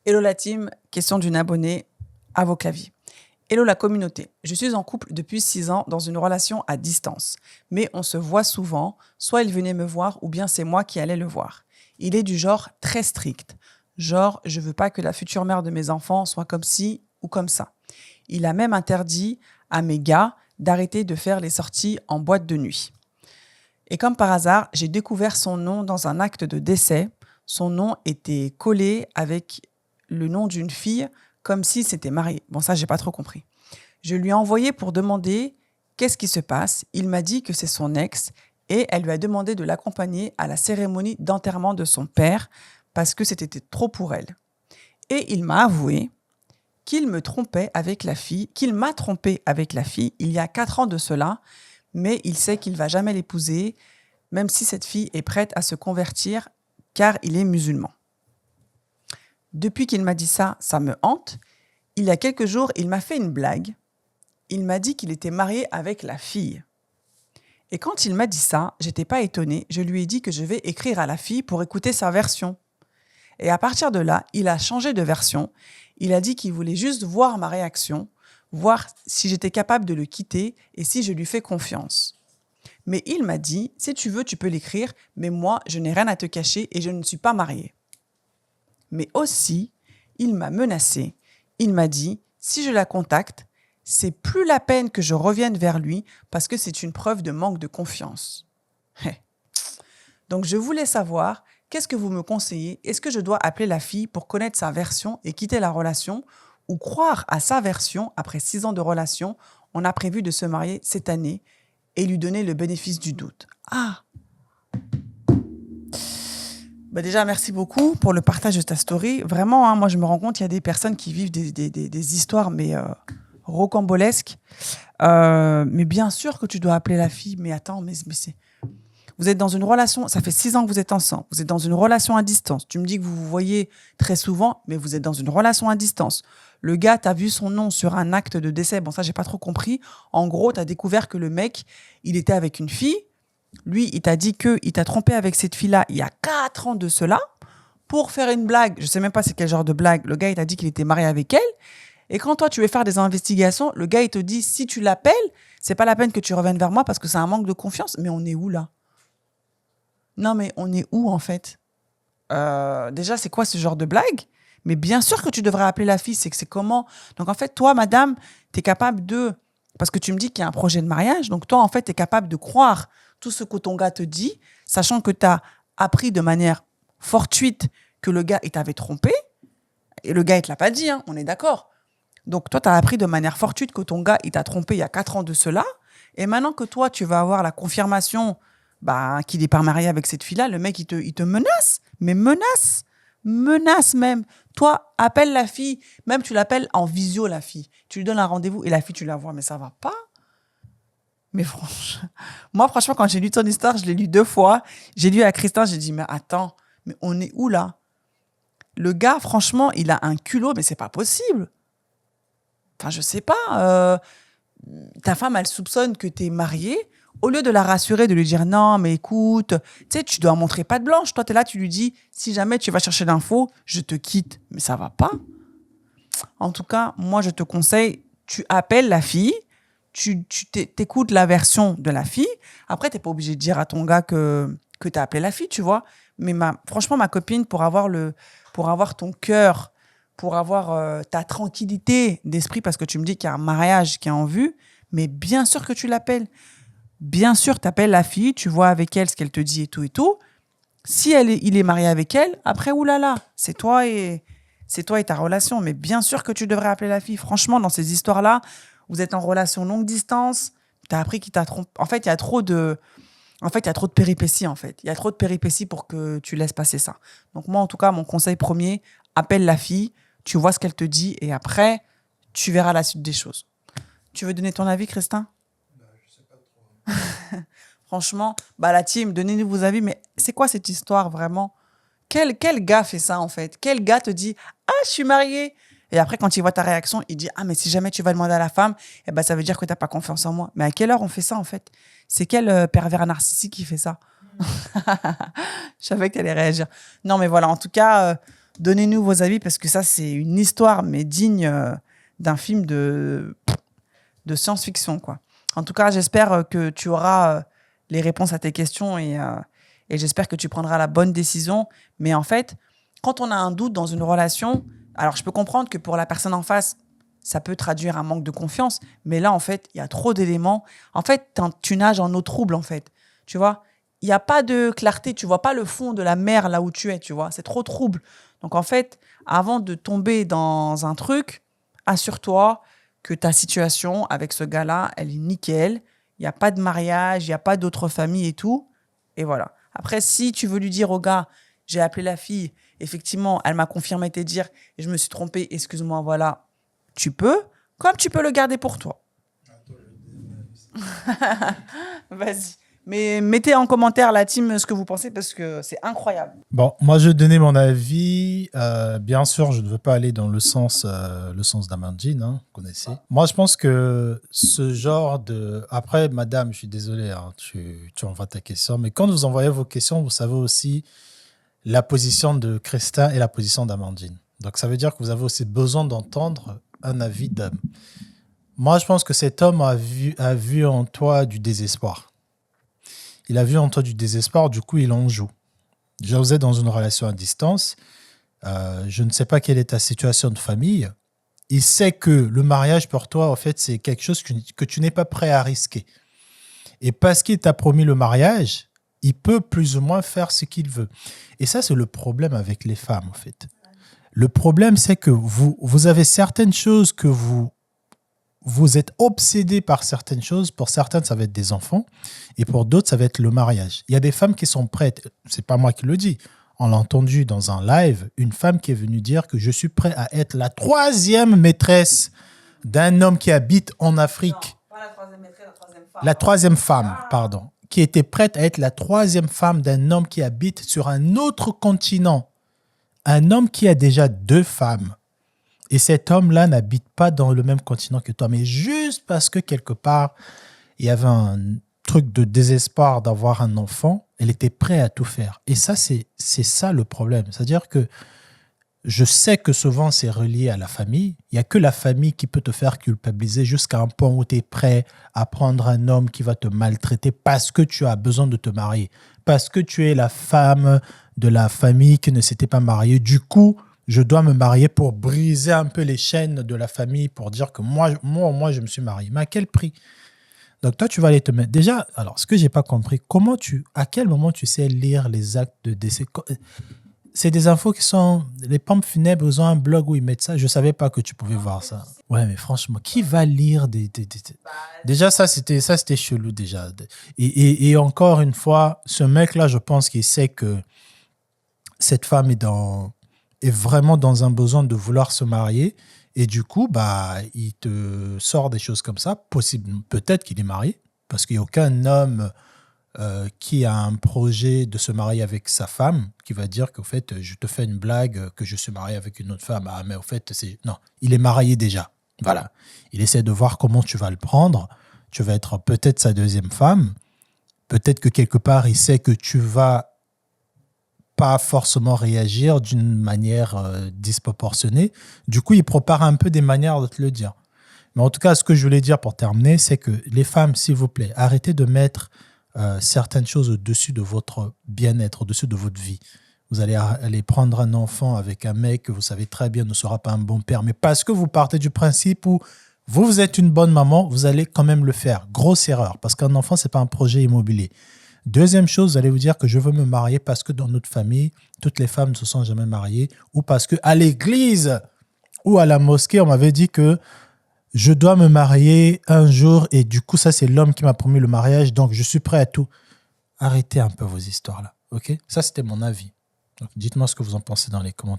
Hello la team, question d'une abonnée à vos claviers. Hello la communauté, je suis en couple depuis 6 ans dans une relation à distance. Mais on se voit souvent, soit il venait me voir ou bien c'est moi qui allais le voir. Il est du genre très strict. Genre, je veux pas que la future mère de mes enfants soit comme ci ou comme ça. Il a même interdit à mes gars d'arrêter de faire les sorties en boîte de nuit. Et comme par hasard, j'ai découvert son nom dans un acte de décès. Son nom était collé avec le nom d'une fille comme si c'était marié. Bon, ça, j'ai pas trop compris. Je lui ai envoyé pour demander qu'est-ce qui se passe. Il m'a dit que c'est son ex et elle lui a demandé de l'accompagner à la cérémonie d'enterrement de son père parce que c'était trop pour elle. Et il m'a avoué qu'il me trompait avec la fille, qu'il m'a trompé avec la fille il y a 4 ans de cela, mais il sait qu'il va jamais l'épouser, même si cette fille est prête à se convertir car il est musulman. Depuis qu'il m'a dit ça, ça me hante. Il y a quelques jours, il m'a fait une blague. Il m'a dit qu'il était marié avec la fille. Et quand il m'a dit ça, j'étais pas étonnée. Je lui ai dit que je vais écrire à la fille pour écouter sa version. Et à partir de là, il a changé de version. Il a dit qu'il voulait juste voir ma réaction, voir si j'étais capable de le quitter et si je lui fais confiance. Mais il m'a dit, si tu veux, tu peux l'écrire, mais moi, je n'ai rien à te cacher et je ne suis pas mariée. Mais aussi, il m'a menacé. Il m'a dit, si je la contacte, c'est plus la peine que je revienne vers lui parce que c'est une preuve de manque de confiance. Donc, je voulais savoir, qu'est-ce que vous me conseillez? Est-ce que je dois appeler la fille pour connaître sa version et quitter la relation ou croire à sa version après 6 ans de relation? On a prévu de se marier cette année et lui donner le bénéfice du doute. Ah! Bah déjà, merci beaucoup pour le partage de ta story. Vraiment, hein, moi, je me rends compte, il y a des personnes qui vivent des histoires, mais rocambolesques. Mais bien sûr que tu dois appeler la fille. Mais attends, mais c'est... Vous êtes dans une relation, ça fait 6 ans que vous êtes ensemble. Vous êtes dans une relation à distance. Tu me dis que vous vous voyez très souvent, mais vous êtes dans une relation à distance. Le gars, t'as vu son nom sur un acte de décès. Bon, ça, j'ai pas trop compris. En gros, t'as découvert que le mec, il était avec une fille. Lui, il t'a dit qu'il t'a trompé avec cette fille-là il y a 4 ans de cela pour faire une blague. Je sais même pas c'est quel genre de blague. Le gars, il t'a dit qu'il était marié avec elle. Et quand toi, tu veux faire des investigations, le gars, il te dit, si tu l'appelles, c'est pas la peine que tu reviennes vers moi parce que c'est un manque de confiance. Mais on est où, là? Non, mais on est où, en fait? Déjà, c'est quoi ce genre de blague? Mais bien sûr que tu devrais appeler la fille. C'est comment? Donc, en fait, toi, madame, tu es capable de... Parce que tu me dis qu'il y a un projet de mariage. Donc, toi, en fait, tu es capable de croire tout ce que ton gars te dit, sachant que tu as appris de manière fortuite que le gars, il t'avait trompé. Et le gars, il te l'a pas dit, hein, on est d'accord. Donc, toi, tu as appris de manière fortuite que ton gars, il t'a trompé il y a 4 ans de cela. Et maintenant que toi, tu vas avoir la confirmation qu'il n'est pas marié avec cette fille-là, le mec, il te menace. Mais menace même. Toi, appelle la fille. Même tu l'appelles en visio, la fille. Tu lui donnes un rendez-vous et la fille, tu la vois. Mais ça va pas. Mais franchement, quand j'ai lu ton histoire, je l'ai lu 2 fois. J'ai lu à Christin, j'ai dit, mais attends, mais on est où là? Le gars, franchement, il a un culot, mais c'est pas possible. Enfin, je sais pas. Ta femme, elle soupçonne que t'es marié. Au lieu de la rassurer, de lui dire, non, mais écoute, tu sais, tu dois montrer patte blanche. Toi, t'es là, tu lui dis, si jamais tu vas chercher l'info, je te quitte. Mais ça va pas. En tout cas, moi, je te conseille, tu appelles la fille, tu t'écoutes la version de la fille. Après, t'es pas obligé de dire à ton gars que t'as appelé la fille, tu vois. Mais franchement, ma copine, pour avoir ton cœur, pour avoir ta tranquillité d'esprit, parce que tu me dis qu'il y a un mariage qui est en vue, mais bien sûr que tu l'appelles. Bien sûr, t'appelles la fille, tu vois avec elle ce qu'elle te dit et tout et tout. Si il est marié avec elle, après, oulala, c'est toi et ta relation. Mais bien sûr que tu devrais appeler la fille. Franchement, dans ces histoires-là, vous êtes en relation longue distance, t'as appris qu'il t'a trompé. En fait, il y a trop de péripéties, en fait. Il y a trop de péripéties pour que tu laisses passer ça. Donc moi, en tout cas, mon conseil premier, appelle la fille, tu vois ce qu'elle te dit et après, tu verras la suite des choses. Tu veux donner ton avis, Christin? Je sais pas trop. Franchement, la team, donnez-nous vos avis, mais c'est quoi cette histoire vraiment? Quel gars fait ça en fait? Quel gars te dit ah, je suis marié? Et après, quand il voit ta réaction, il dit ah, mais si jamais tu vas demander à la femme, ça veut dire que tu n'as pas confiance en moi. Mais à quelle heure on fait ça en fait? C'est quel pervers narcissique qui fait ça? Je savais que tu allais réagir. Non, mais voilà, en tout cas, Donnez-nous vos avis parce que ça, c'est une histoire, mais digne d'un film de science-fiction, quoi. En tout cas, j'espère que tu auras les réponses à tes questions et j'espère que tu prendras la bonne décision. Mais en fait, quand on a un doute dans une relation, alors je peux comprendre que pour la personne en face, ça peut traduire un manque de confiance. Mais là, en fait, il y a trop d'éléments. En fait, tu nages en eau trouble, en fait. Tu vois, il n'y a pas de clarté. Tu vois pas le fond de la mer là où tu es, tu vois. C'est trop trouble. Donc, en fait, avant de tomber dans un truc, assure-toi que ta situation avec ce gars-là, elle est nickel. Il n'y a pas de mariage, il n'y a pas d'autre famille et tout. Et voilà. Après, si tu veux lui dire au gars, j'ai appelé la fille, effectivement, elle m'a confirmé tes dires et je me suis trompée, excuse-moi, voilà, tu peux, comme tu peux le garder pour toi. Vas-y. Mais mettez en commentaire, la team, ce que vous pensez parce que c'est incroyable. Bon, moi, je vais donner mon avis. Bien sûr, je ne veux pas aller dans le sens d'Amandine, hein, vous connaissez. Moi, je pense que ce genre de... Après, madame, je suis désolé, hein, tu envoies ta question, mais quand vous envoyez vos questions, vous savez aussi la position de Christa et la position d'Amandine. Donc, ça veut dire que vous avez aussi besoin d'entendre un avis d'homme. Moi, je pense que cet homme a vu en toi du désespoir. Il a vu en toi du désespoir, du coup, il en joue. Déjà, vous êtes dans une relation à distance. Je ne sais pas quelle est ta situation de famille. Il sait que le mariage pour toi, en fait, c'est quelque chose que tu n'es pas prêt à risquer. Et parce qu'il t'a promis le mariage, il peut plus ou moins faire ce qu'il veut. Et ça, c'est le problème avec les femmes, en fait. Le problème, c'est que vous avez certaines choses que vous êtes obsédé par certaines choses. Pour certaines, ça va être des enfants. Et pour d'autres, ça va être le mariage. Il y a des femmes qui sont prêtes. C'est pas moi qui le dis. On l'a entendu dans un live. Une femme qui est venue dire que je suis prêt à être la 3e maîtresse d'un homme qui habite en Afrique. Non, pas la 3e maîtresse, la 3e femme. La 3e femme, pardon. Qui était prête à être la 3e femme d'un homme qui habite sur un autre continent. Un homme qui a déjà 2 femmes. Et cet homme-là n'habite pas dans le même continent que toi, mais juste parce que quelque part, il y avait un truc de désespoir d'avoir un enfant, elle était prête à tout faire. Et ça, c'est ça le problème. C'est-à-dire que je sais que souvent, c'est relié à la famille. Il n'y a que la famille qui peut te faire culpabiliser jusqu'à un point où tu es prêt à prendre un homme qui va te maltraiter parce que tu as besoin de te marier, parce que tu es la femme de la famille qui ne s'était pas mariée. Du coup, je dois me marier pour briser un peu les chaînes de la famille, pour dire que moi, je me suis marié. Mais à quel prix? Donc, toi, tu vas aller te mettre... Déjà, alors, ce que je n'ai pas compris, à quel moment tu sais lire les actes de décès? C'est des infos qui sont... Les pompes funèbres, ils ont un blog où ils mettent ça. Je ne savais pas que tu pouvais voir ça. Ouais, mais franchement, qui va lire Déjà, ça, c'était chelou, déjà. Et encore une fois, ce mec-là, je pense qu'il sait que cette femme est vraiment dans un besoin de vouloir se marier. Et du coup, il te sort des choses comme ça. Peut-être qu'il est marié, parce qu'il n'y a aucun homme qui a un projet de se marier avec sa femme qui va dire qu'au fait, je te fais une blague que je suis marié avec une autre femme. Ah, mais au fait, non, il est marié déjà. Voilà. Il essaie de voir comment tu vas le prendre. Tu vas être peut-être sa 2e femme. Peut-être que quelque part, il sait que tu vas pas forcément réagir d'une manière disproportionnée. Du coup, il prépare un peu des manières de te le dire. Mais en tout cas, ce que je voulais dire pour terminer, c'est que les femmes, s'il vous plaît, arrêtez de mettre certaines choses au-dessus de votre bien-être, au-dessus de votre vie. Vous allez aller prendre un enfant avec un mec que vous savez très bien ne sera pas un bon père, mais parce que vous partez du principe où vous êtes une bonne maman, vous allez quand même le faire. Grosse erreur, parce qu'un enfant, ce n'est pas un projet immobilier. Deuxième chose, vous allez vous dire que je veux me marier parce que dans notre famille, toutes les femmes ne se sont jamais mariées, ou parce qu'à l'église ou à la mosquée, on m'avait dit que je dois me marier un jour et du coup, ça, c'est l'homme qui m'a promis le mariage, donc je suis prêt à tout. Arrêtez un peu vos histoires là, ok? Ça, c'était mon avis. Donc, dites-moi ce que vous en pensez dans les commentaires.